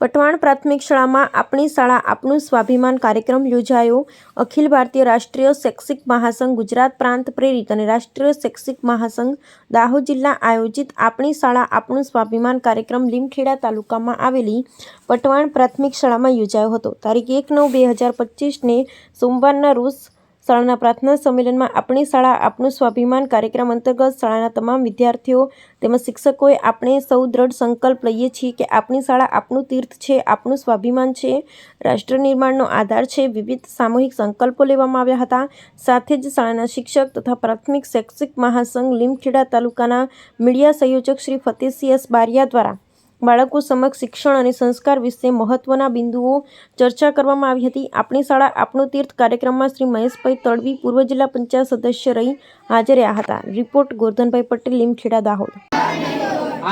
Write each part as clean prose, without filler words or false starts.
પટવાણ પ્રાથમિક શાળામાં આપણી શાળા આપણું સ્વાભિમાન કાર્યક્રમ યોજાયો। અખિલ ભારતીય રાષ્ટ્રીય શૈક્ષિક મહાસંઘ ગુજરાત પ્રાંત પ્રેરિત અને રાષ્ટ્રીય શૈક્ષિક મહાસંઘ દાહોદ જિલ્લા આયોજિત આપણી શાળા આપણું સ્વાભિમાન કાર્યક્રમ લીમખેડા તાલુકામાં આવેલી પટવાણ પ્રાથમિક શાળામાં યોજાયો હતો। તારીખ 1/9/2025 સોમવારના રોજ શાળાના પ્રાર્થના સંમેલનમાં આપણી શાળા આપણું સ્વાભિમાન કાર્યક્રમ અંતર્ગત શાળાના તમામ વિદ્યાર્થીઓ તેમજ શિક્ષકોએ આપણે સૌ દ્રઢ સંકલ્પ લઈએ છીએ કે આપણી શાળા આપણું તીર્થ છે, આપણું સ્વાભિમાન છે, રાષ્ટ્ર નિર્માણનો આધાર છે। વિવિધ સામૂહિક સંકલ્પો લેવામાં આવ્યા હતા। સાથે જ શાળાના શિક્ષક તથા પ્રાથમિક શૈક્ષિક મહાસંઘ લીમખેડા તાલુકાના મીડિયા સંયોજક શ્રી ફતેહસિંહ એસ બારિયા દ્વારા બાળકો સમક્ષ શિક્ષણ અને સંસ્કાર વિશે મહત્વના બિંદુઓ ચર્ચા કરવામાં આવી હતી। આપણી શાળા આપણું તીર્થ કાર્યક્રમમાં શ્રી મહેશભાઈ તડવી પૂર્વ જિલ્લા પંચાયત સદસ્ય રહી હાજર રહ્યા હતા। રિપોર્ટ ગોરધનભાઈ પટેલ, લીમખેડા, દાહોદ।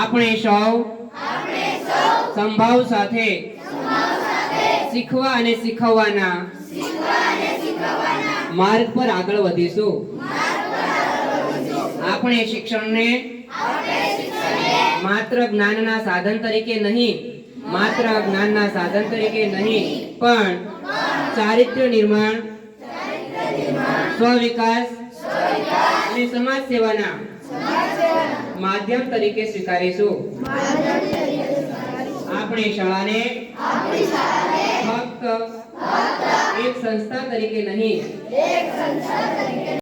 આપણે સૌ સંભાવ સાથે શીખવા અને શીખવવાના માર્ગ પર આગળ વધીશું। આપણે શિક્ષણને માત્ર જ્ઞાનના સાધન તરીકે નહીં પણ ચારિત્ર્ય નિર્માણ, સ્વવિકાસ અને સમાજ સેવાના માધ્યમ તરીકે સ્વીકારીશું। આપણી શાળાને ફક્ત એક સંસ્થા તરીકે નહીં